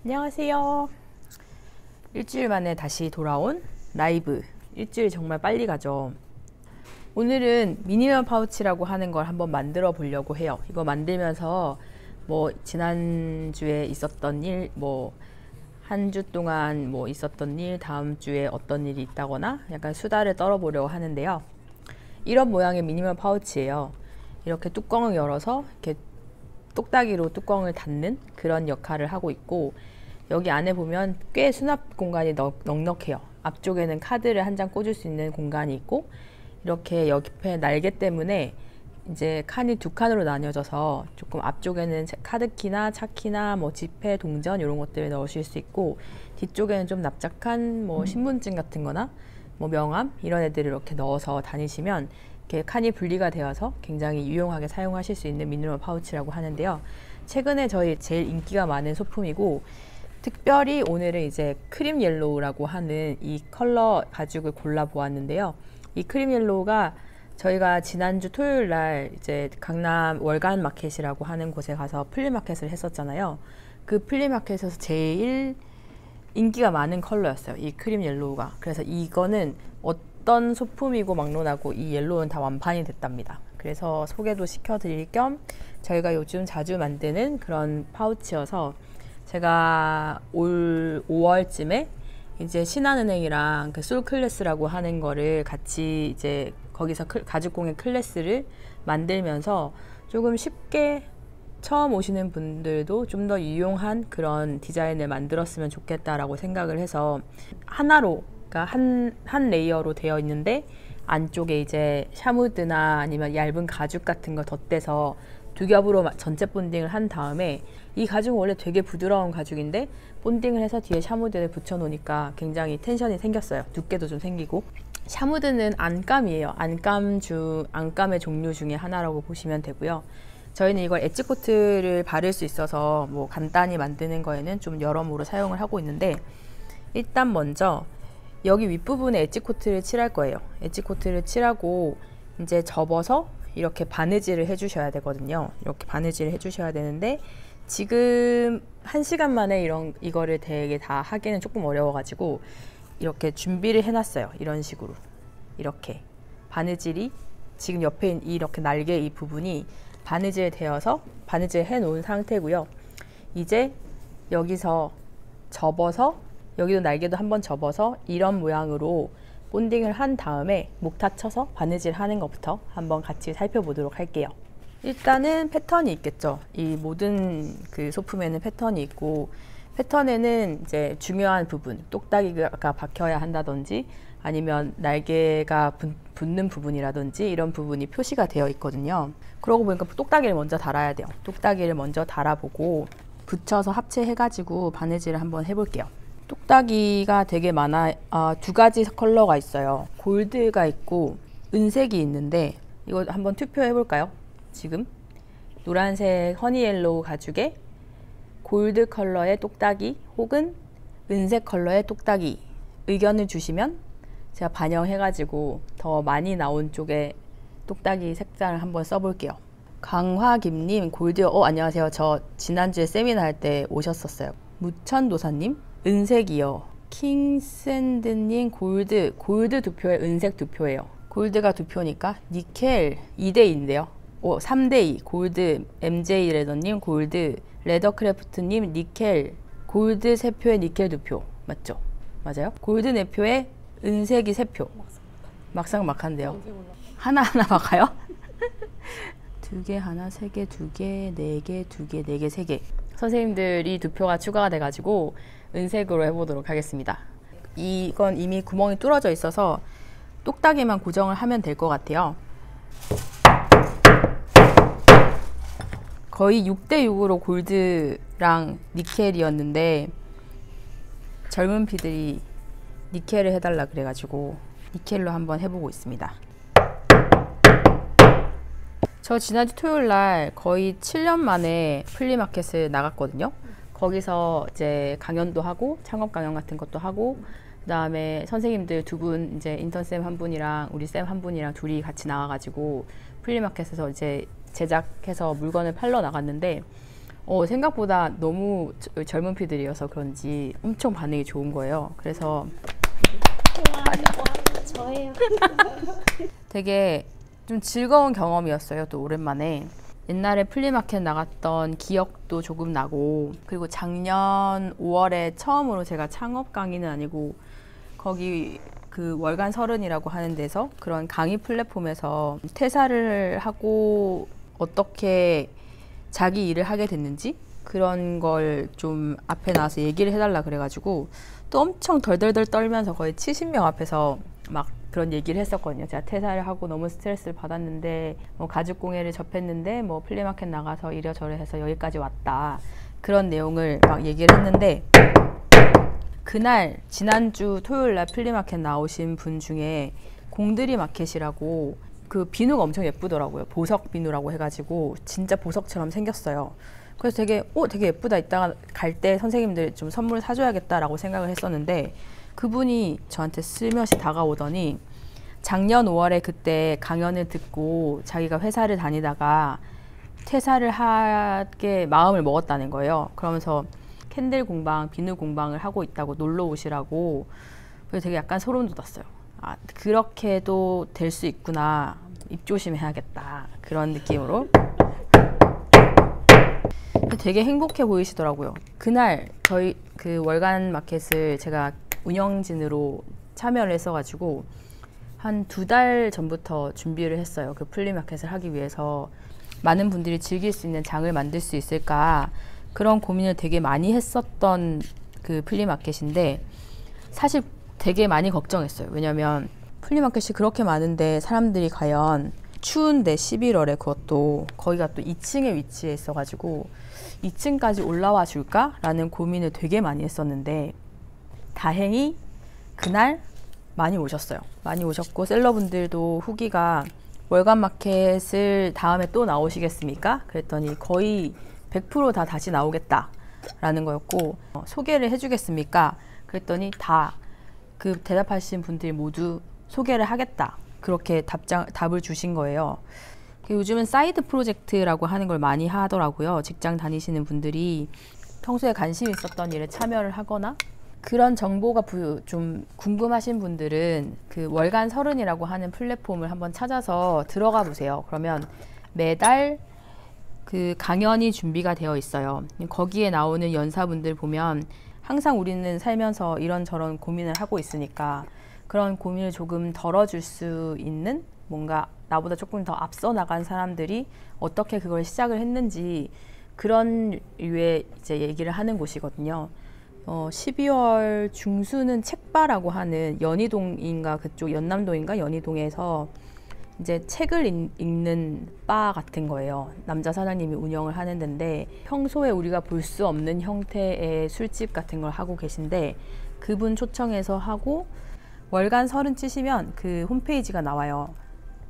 안녕하세요. 일주일 만에 다시 돌아온 라이브. 일주일 정말 빨리 가죠. 오늘은 미니멈 파우치라고 하는 걸 한번 만들어 보려고 해요. 이거 만들면서 뭐 지난주에 있었던 일, 뭐 한 주 동안 뭐 있었던 일, 다음 주에 어떤 일이 있다거나 약간 수다를 떨어보려고 하는데요. 이런 모양의 미니멈 파우치예요. 이렇게 뚜껑을 열어서 이렇게 똑딱이로 뚜껑을 닫는 그런 역할을 하고 있고, 여기 안에 보면 꽤 수납 공간이 넉넉해요. 앞쪽에는 카드를 한 장 꽂을 수 있는 공간이 있고, 이렇게 옆에 날개 때문에 이제 칸이 두 칸으로 나뉘어져서 조금 앞쪽에는 카드키나 차키나 뭐 지폐, 동전 이런 것들을 넣으실 수 있고, 뒤쪽에는 좀 납작한 뭐 신분증 같은 거나 뭐 명함 이런 애들을 이렇게 넣어서 다니시면 이렇게 칸이 분리가 되어서 굉장히 유용하게 사용하실 수 있는 미니멀 파우치라고 하는데요. 최근에 저희 제일 인기가 많은 소품이고, 특별히 오늘은 이제 크림 옐로우라고 하는 이 컬러 가죽을 골라 보았는데요. 이 크림 옐로우가 저희가 지난주 토요일 날 이제 강남 월간 마켓이라고 하는 곳에 가서 플리마켓을 했었잖아요. 그 플리마켓에서 제일 인기가 많은 컬러였어요, 이 크림 옐로우가. 그래서 이거는 어떤 소품이고 막론하고 이 옐로우는 다 완판이 됐답니다. 그래서 소개도 시켜드릴 겸 저희가 요즘 자주 만드는 그런 파우치여서, 제가 올 5월쯤에 이제 신한은행이랑 그 솔클래스라고 하는 거를 같이 이제 거기서 가죽공예 클래스를 만들면서 조금 쉽게 처음 오시는 분들도 좀 더 유용한 그런 디자인을 만들었으면 좋겠다라고 생각을 해서, 하나로, 그러니까 한 레이어로 되어 있는데 안쪽에 이제 샤무드나 아니면 얇은 가죽 같은 거 덧대서 두 겹으로 전체 본딩을 한 다음에, 이 가죽은 원래 되게 부드러운 가죽인데 본딩을 해서 뒤에 샤무드를 붙여 놓으니까 굉장히 텐션이 생겼어요. 두께도 좀 생기고. 샤무드는 안감이에요. 안감의 종류 중에 하나라고 보시면 되고요. 저희는 이걸 엣지 코트를 바를 수 있어서 뭐 간단히 만드는 거에는 좀 여러모로 사용을 하고 있는데, 일단 먼저 여기 윗부분에 엣지 코트를 칠할 거예요. 엣지 코트를 칠하고 이제 접어서 이렇게 바느질을 해주셔야 되거든요. 이렇게 바느질을 해주셔야 되는데, 지금 1시간 만에 이거를 되게 다 하기는 조금 어려워가지고 이렇게 준비를 해놨어요. 이런 식으로 이렇게 바느질이 지금 옆에 있는 이렇게 날개 이 부분이 바느질 되어서 바느질 해 놓은 상태고요. 이제 여기서 접어서, 여기도 날개도 한번 접어서 이런 모양으로 본딩을 한 다음에 목타 쳐서 바느질 하는 것부터 한번 같이 살펴보도록 할게요. 일단은 패턴이 있겠죠. 이 모든 그 소품에는 패턴이 있고, 패턴에는 이제 중요한 부분, 똑딱이가 박혀야 한다든지 아니면 날개가 붙는 부분이라든지 이런 부분이 표시가 되어 있거든요. 그러고 보니까 똑딱이를 먼저 달아야 돼요. 똑딱이를 먼저 달아보고 붙여서 합체해가지고 바느질을 한번 해볼게요. 똑딱이가 되게 많아. 두 가지 컬러가 있어요. 골드가 있고 은색이 있는데, 이거 한번 투표해 볼까요? 지금 노란색 허니옐로우 가죽에 골드 컬러의 똑딱이 혹은 은색 컬러의 똑딱이 의견을 주시면 제가 반영해가지고 더 많이 나온 쪽에 똑딱이 색상을 한번 써볼게요. 강화김님 골드, 안녕하세요. 저 지난주에 세미나 할 때 오셨었어요. 무천도사님 은색이요. 킹샌드님 골드 2표에 은색 2표예요. 골드가 2표니까 니켈 2대2인데요. 3대2 골드. MJ레더님 골드. 레더크래프트님 니켈 골드 3표에 니켈 2표 맞죠? 맞아요? 골드 4표에 은색이 3표. 막상막한데요. 하나하나 막아요? 2개, 하나, 3개, 2개, 4개, 2개, 4개, 3개. 선생님들이 2표가 추가가 돼가지고 은색으로 해보도록 하겠습니다. 이건 이미 구멍이 뚫어져 있어서 똑딱이만 고정을 하면 될 것 같아요. 거의 6대6으로 골드랑 니켈이었는데 젊은 피들이 니켈을 해달라 그래가지고 니켈로 한번 해보고 있습니다. 저 지난주 토요일날 거의 7년 만에 플리마켓을 나갔거든요. 거기서 이제 강연도 하고 창업 강연 같은 것도 하고 그다음에 선생님들 두 분, 이제 인턴쌤 한 분이랑 우리 쌤 한 분이랑 둘이 같이 나와가지고 플리마켓에서 이제 제작해서 물건을 팔러 나갔는데 생각보다 너무 젊은 피들이어서 그런지 엄청 반응이 좋은 거예요. 그래서 저예요. 되게 좀 즐거운 경험이었어요. 또 오랜만에 옛날에 플리마켓 나갔던 기억도 조금 나고, 그리고 작년 5월에 처음으로 제가 창업 강의는 아니고 거기 그 월간 서른이라고 하는 데서 그런 강의 플랫폼에서 퇴사를 하고 어떻게 자기 일을 하게 됐는지 그런 걸 좀 앞에 나와서 얘기를 해달라 그래가지고 또 엄청 덜덜덜 떨면서 거의 70명 앞에서 막 그런 얘기를 했었거든요. 제가 퇴사를 하고 너무 스트레스를 받았는데 뭐 가죽공예를 접했는데 뭐 플리마켓 나가서 이래저래 해서 여기까지 왔다, 그런 내용을 막 얘기를 했는데, 그날 지난주 토요일날 플리마켓 나오신 분 중에 공들이 마켓이라고, 그 비누가 엄청 예쁘더라고요. 보석 비누라고 해가지고 진짜 보석처럼 생겼어요. 그래서 되게 예쁘다, 이따가 갈 때 선생님들 좀 선물 사줘야겠다라고 생각을 했었는데, 그분이 저한테 슬며시 다가오더니 작년 5월에 그때 강연을 듣고 자기가 회사를 다니다가 퇴사를 하게 마음을 먹었다는 거예요. 그러면서 캔들 공방, 비누 공방을 하고 있다고 놀러 오시라고. 그래서 되게 약간 소름 돋았어요. 아, 그렇게도 될 수 있구나, 입조심해야겠다, 그런 느낌으로. 되게 행복해 보이시더라고요. 그날 저희 그 월간 마켓을 제가 운영진으로 참여를 했어가지고 한 2달 전부터 준비를 했어요. 그 플리마켓을 하기 위해서 많은 분들이 즐길 수 있는 장을 만들 수 있을까, 그런 고민을 되게 많이 했었던 그 플리마켓인데, 사실 되게 많이 걱정했어요. 왜냐면 플리마켓이 그렇게 많은데 사람들이 과연 추운데 11월에 그것도 거기가 또 2층에 위치해 있어가지고 2층까지 올라와 줄까? 라는 고민을 되게 많이 했었는데, 다행히 그날 많이 오셨어요. 많이 오셨고, 셀러분들도 후기가 월간 마켓을 다음에 또 나오시겠습니까? 그랬더니 거의 100% 다 다시 나오겠다 라는 거였고, 소개를 해주겠습니까? 그랬더니 다 그 대답하신 분들이 모두 소개를 하겠다, 그렇게 답을 주신 거예요. 요즘은 사이드 프로젝트라고 하는 걸 많이 하더라고요. 직장 다니시는 분들이 평소에 관심 있었던 일에 참여를 하거나, 그런 정보가 좀 궁금하신 분들은 그 월간 서른이라고 하는 플랫폼을 한번 찾아서 들어가 보세요. 그러면 매달 그 강연이 준비가 되어 있어요. 거기에 나오는 연사분들 보면 항상 우리는 살면서 이런저런 고민을 하고 있으니까 그런 고민을 조금 덜어줄 수 있는, 뭔가 나보다 조금 더 앞서 나간 사람들이 어떻게 그걸 시작을 했는지, 그런 류의 이제 얘기를 하는 곳이거든요. 12월 중순은 책바라고 하는 연희동인가 그쪽 연남동인가 연희동에서 이제 책을 읽는 바 같은 거예요. 남자 사장님이 운영을 하는 데인데, 평소에 우리가 볼 수 없는 형태의 술집 같은 걸 하고 계신데, 그분 초청해서 하고 월간 서른 치시면 그 홈페이지가 나와요.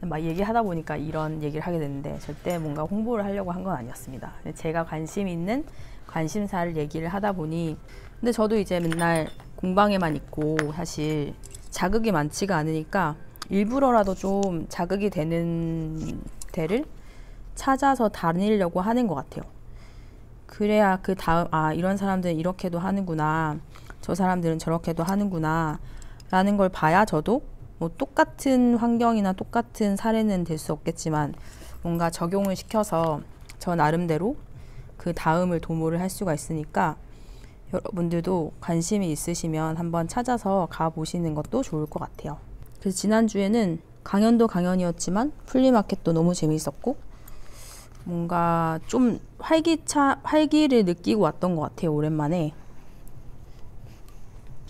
막 얘기하다 보니까 이런 얘기를 하게 됐는데 절대 뭔가 홍보를 하려고 한 건 아니었습니다. 제가 관심 있는 관심사를 얘기를 하다 보니, 근데 저도 이제 맨날 공방에만 있고 사실 자극이 많지가 않으니까 일부러라도 좀 자극이 되는 데를 찾아서 다니려고 하는 것 같아요. 그래야 그 다음, 아, 이런 사람들은 이렇게도 하는구나, 저 사람들은 저렇게도 하는구나 라는 걸 봐야 저도 뭐 똑같은 환경이나 똑같은 사례는 될 수 없겠지만 뭔가 적용을 시켜서 저 나름대로 그 다음을 도모를 할 수가 있으니까, 여러분들도 관심이 있으시면 한번 찾아서 가보시는 것도 좋을 것 같아요. 그래서 지난주에는 강연도 강연이었지만 플리마켓도 너무 재미있었고, 뭔가 좀 활기를 느끼고 왔던 것 같아요. 오랜만에.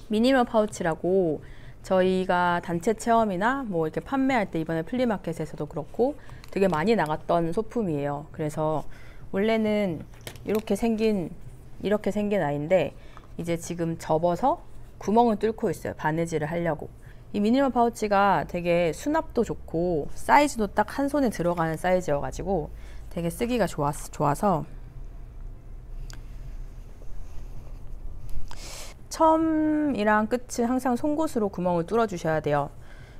미니멀 파우치라고 저희가 단체 체험이나 뭐 이렇게 판매할 때 이번에 플리마켓에서도 그렇고 되게 많이 나갔던 소품이에요. 그래서 원래는 이렇게 생긴 아이인데 이제 지금 접어서 구멍을 뚫고 있어요. 바느질을 하려고. 이 미니멀 파우치가 되게 수납도 좋고 사이즈도 딱 한 손에 들어가는 사이즈여가지고 되게 쓰기가 좋아서 처음이랑 끝은 항상 송곳으로 구멍을 뚫어 주셔야 돼요.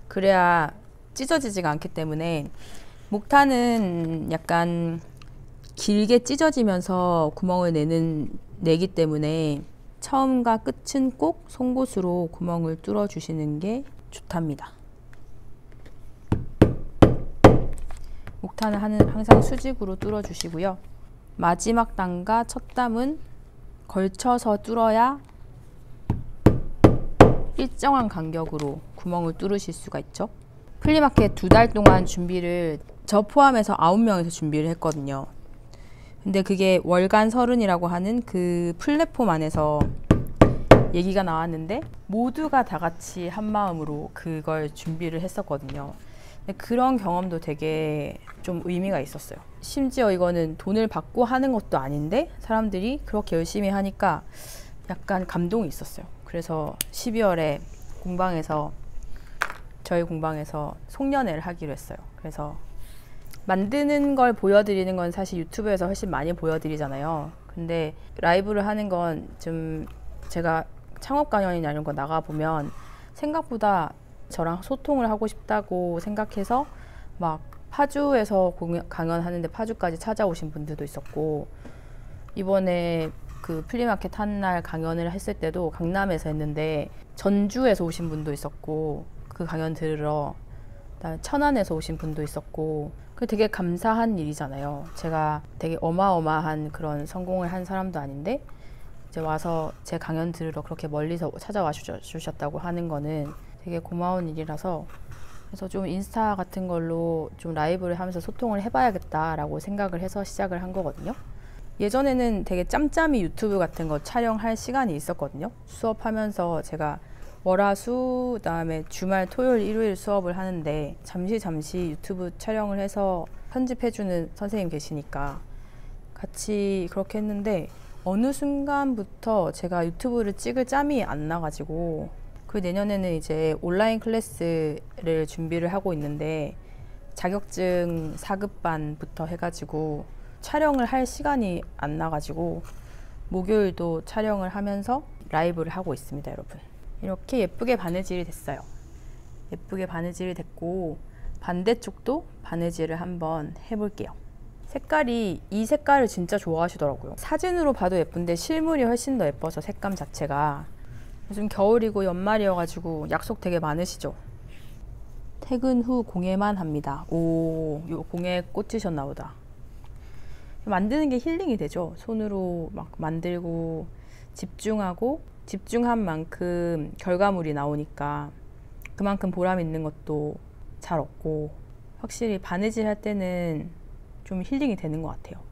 그래야 찢어지지가 않기 때문에, 목탄은 약간 길게 찢어지면서 구멍을 내기 때문에 처음과 끝은 꼭 송곳으로 구멍을 뚫어 주시는 게 좋답니다. 목탄을 항상 수직으로 뚫어 주시고요. 마지막 단과 첫 단은 걸쳐서 뚫어야 일정한 간격으로 구멍을 뚫으실 수가 있죠. 플리마켓 2달 동안 준비를 저 포함해서 9명에서 준비를 했거든요. 근데 그게 월간 서른이라고 하는 그 플랫폼 안에서 얘기가 나왔는데 모두가 다 같이 한 마음으로 그걸 준비를 했었거든요. 그런 경험도 되게 좀 의미가 있었어요. 심지어 이거는 돈을 받고 하는 것도 아닌데 사람들이 그렇게 열심히 하니까 약간 감동이 있었어요. 그래서 12월에 저희 공방에서 송년회를 하기로 했어요. 그래서 만드는 걸 보여드리는 건 사실 유튜브에서 훨씬 많이 보여드리잖아요. 근데 라이브를 하는 건 좀 제가 창업 강연이나 이런 거 나가보면 생각보다 저랑 소통을 하고 싶다고 생각해서 막 파주에서 강연하는데 파주까지 찾아오신 분들도 있었고, 이번에 그 플리마켓 한날 강연을 했을 때도 강남에서 했는데 전주에서 오신 분도 있었고, 그 강연 들으러 그다음에 천안에서 오신 분도 있었고, 그 되게 감사한 일이잖아요. 제가 되게 어마어마한 그런 성공을 한 사람도 아닌데 이제 와서 제 강연 들으러 그렇게 멀리서 찾아와 주셨다고 하는 거는 되게 고마운 일이라서, 그래서 좀 인스타 같은 걸로 좀 라이브를 하면서 소통을 해봐야겠다라고 생각을 해서 시작을 한 거거든요. 예전에는 되게 짬짬이 유튜브 같은 거 촬영할 시간이 있었거든요. 수업하면서 제가 월화수 그다음에 주말 토요일 일요일 수업을 하는데 잠시 유튜브 촬영을 해서 편집해주는 선생님 계시니까 같이 그렇게 했는데, 어느 순간부터 제가 유튜브를 찍을 짬이 안 나가지고, 그 내년에는 이제 온라인 클래스를 준비를 하고 있는데 자격증 4급반부터 해가지고 촬영을 할 시간이 안 나가지고 목요일도 촬영을 하면서 라이브를 하고 있습니다, 여러분. 이렇게 예쁘게 바느질이 됐어요. 예쁘게 바느질이 됐고, 반대쪽도 바느질을 한번 해볼게요. 이 색깔을 진짜 좋아하시더라고요. 사진으로 봐도 예쁜데 실물이 훨씬 더 예뻐서, 색감 자체가. 요즘 겨울이고 연말이어가지고 약속 되게 많으시죠? 퇴근 후 공예만 합니다. 오, 요 공예 꽂히셨나 보다. 만드는 게 힐링이 되죠. 손으로 막 만들고 집중하고, 집중한 만큼 결과물이 나오니까 그만큼 보람 있는 것도 잘 얻고, 확실히 바느질 할 때는 좀 힐링이 되는 것 같아요.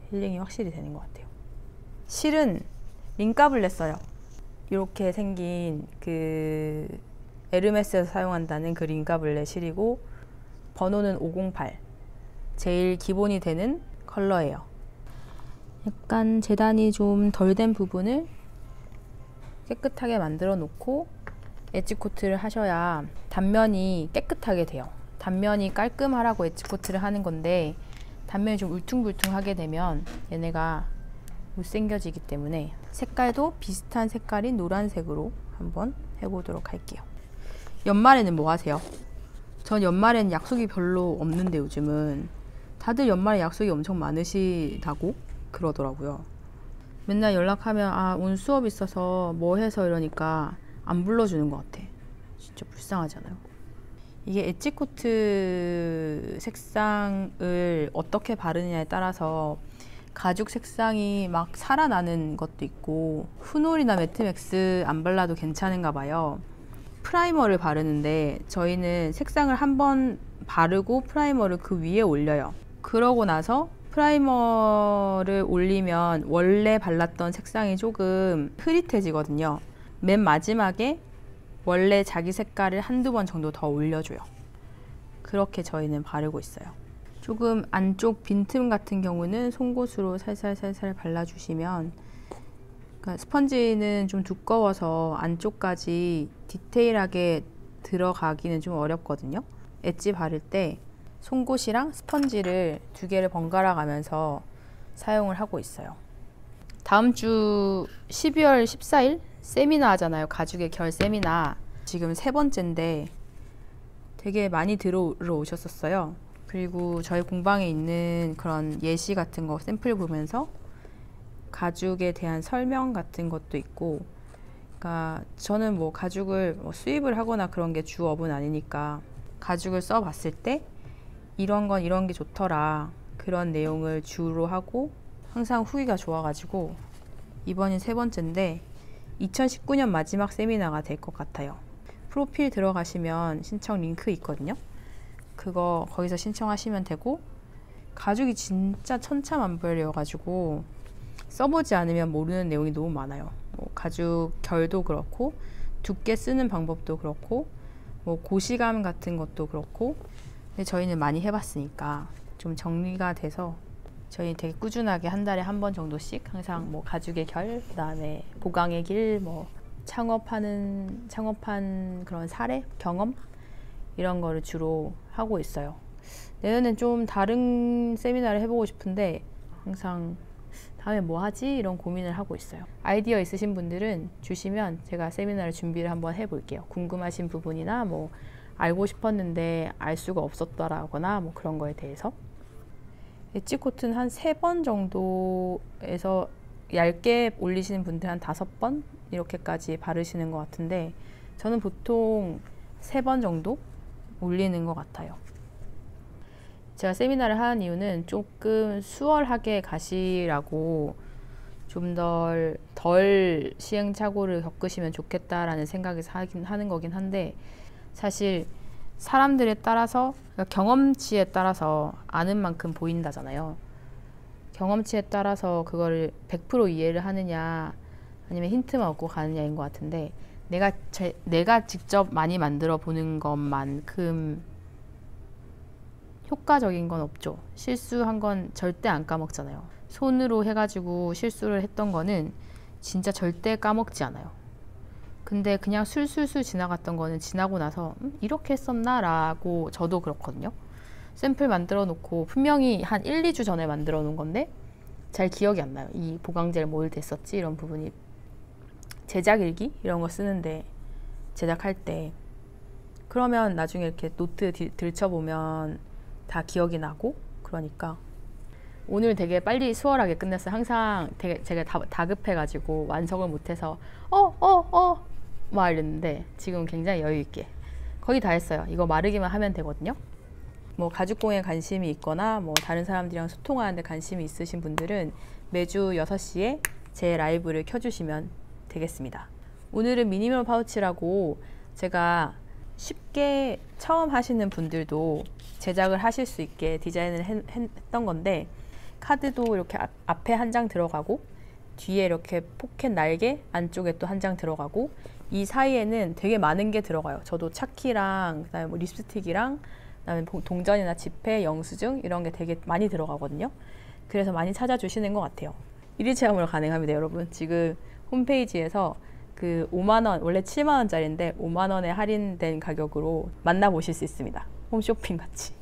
힐링이 확실히 되는 것 같아요. 실은 링값을 냈어요. 이렇게 생긴 그 에르메스에서 사용한다는 그 링가블레 실이고, 번호는 508. 제일 기본이 되는 컬러예요. 약간 재단이 좀 덜 된 부분을 깨끗하게 만들어 놓고 엣지 코트를 하셔야 단면이 깨끗하게 돼요. 단면이 깔끔하라고 엣지 코트를 하는 건데, 단면이 좀 울퉁불퉁하게 되면 얘네가 못생겨지기 때문에 색깔도 비슷한 색깔인 노란색으로 한번 해보도록 할게요. 연말에는 뭐 하세요? 전 연말에는 약속이 별로 없는데 요즘은 다들 연말에 약속이 엄청 많으시다고 그러더라고요. 맨날 연락하면 오늘 수업 있어서 뭐 해서 이러니까 안 불러주는 것 같아. 진짜 불쌍하잖아요. 이게 엣지코트 색상을 어떻게 바르느냐에 따라서 가죽 색상이 막 살아나는 것도 있고, 후놀이나 매트맥스 안 발라도 괜찮은가 봐요. 프라이머를 바르는데 저희는 색상을 한번 바르고 프라이머를 그 위에 올려요. 그러고 나서 프라이머를 올리면 원래 발랐던 색상이 조금 흐릿해지거든요. 맨 마지막에 원래 자기 색깔을 한두 번 정도 더 올려줘요. 그렇게 저희는 바르고 있어요. 조금 안쪽 빈틈 같은 경우는 송곳으로 살살 발라주시면, 그러니까 스펀지는 좀 두꺼워서 안쪽까지 디테일하게 들어가기는 좀 어렵거든요. 엣지 바를 때 송곳이랑 스펀지를 두 개를 번갈아 가면서 사용을 하고 있어요. 다음 주 12월 14일 세미나 하잖아요. 가죽의 결 세미나. 지금 3번째인데 되게 많이 들어오셨었어요. 그리고 저희 공방에 있는 그런 예시 같은 거 샘플 보면서 가죽에 대한 설명 같은 것도 있고, 그러니까 저는 뭐 가죽을 수입을 하거나 그런 게 주 업은 아니니까 가죽을 써봤을 때 이런 건 이런 게 좋더라, 그런 내용을 주로 하고 항상 후기가 좋아가지고 이번이 3번째인데 2019년 마지막 세미나가 될 것 같아요. 프로필 들어가시면 신청 링크 있거든요. 그거 거기서 신청하시면 되고, 가죽이 진짜 천차만별이어가지고 써보지 않으면 모르는 내용이 너무 많아요. 뭐 가죽 결도 그렇고, 두께 쓰는 방법도 그렇고, 뭐 고시감 같은 것도 그렇고. 근데 저희는 많이 해봤으니까 좀 정리가 돼서 저희 되게 꾸준하게 한 달에 한 번 정도씩 항상 뭐 가죽의 결, 그다음에 보강의 길, 뭐 창업한 그런 사례, 경험 이런 거를 주로 하고 있어요. 내년엔 좀 다른 세미나를 해보고 싶은데 항상 다음에 뭐 하지? 이런 고민을 하고 있어요. 아이디어 있으신 분들은 주시면 제가 세미나를 준비를 한번 해볼게요. 궁금하신 부분이나 뭐 알고 싶었는데 알 수가 없었다라거나 뭐 그런 거에 대해서. 엣지 코트는 한 3번 정도에서 얇게 올리시는 분들 한 5번 이렇게까지 바르시는 것 같은데, 저는 보통 3번 정도 올리는 것 같아요. 제가 세미나를 하는 이유는 조금 수월하게 가시라고, 좀 덜 시행착오를 겪으시면 좋겠다라는 생각에서 하는 거긴 한데, 사실 사람들에 따라서, 그러니까 경험치에 따라서 아는 만큼 보인다잖아요. 경험치에 따라서 그거를 100% 이해를 하느냐 아니면 힌트만 얻고 가느냐인 것 같은데, 내가 직접 많이 만들어 보는 것만큼 효과적인 건 없죠. 실수한 건 절대 안 까먹잖아요. 손으로 해가지고 실수를 했던 거는 진짜 절대 까먹지 않아요. 근데 그냥 술술술 지나갔던 거는 지나고 나서 이렇게 했었나? 라고, 저도 그렇거든요. 샘플 만들어 놓고 분명히 한 1, 2주 전에 만들어 놓은 건데 잘 기억이 안 나요. 이 보강젤 뭘 됐었지? 이런 부분이. 제작일기? 이런 거 쓰는데, 제작할 때 그러면 나중에 이렇게 노트 들춰보면 다 기억이 나고, 그러니까 오늘 되게 빨리 수월하게 끝냈어요. 항상 되게 제가 다급해가지고 완성을 못해서 막 이랬는데 지금 굉장히 여유있게 거의 다 했어요. 이거 마르기만 하면 되거든요. 뭐 가죽공예에 관심이 있거나 뭐 다른 사람들이랑 소통하는데 관심이 있으신 분들은 매주 6시에 제 라이브를 켜주시면 되겠습니다. 오늘은 미니멀 파우치라고 제가 쉽게 처음 하시는 분들도 제작을 하실 수 있게 디자인을 했던 건데, 카드도 이렇게 앞에 한 장 들어가고 뒤에 이렇게 포켓 날개 안쪽에 또 한 장 들어가고, 이 사이에는 되게 많은 게 들어가요. 저도 차키랑 그다음에 뭐 립스틱이랑 그다음에 동전이나 지폐, 영수증 이런 게 되게 많이 들어가거든요. 그래서 많이 찾아주시는 것 같아요. 1일 체험으로 가능합니다, 여러분. 지금 홈페이지에서 그 5만원, 원래 7만원짜리인데 5만원에 할인된 가격으로 만나보실 수 있습니다. 홈쇼핑 같이.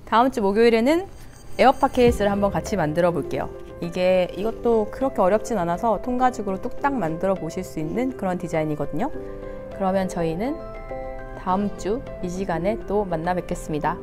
다음 주 목요일에는 에어팟 케이스를 한번 같이 만들어 볼게요. 이것도 그렇게 어렵진 않아서 통가죽으로 뚝딱 만들어 보실 수 있는 그런 디자인이거든요. 그러면 저희는 다음 주 이 시간에 또 만나 뵙겠습니다.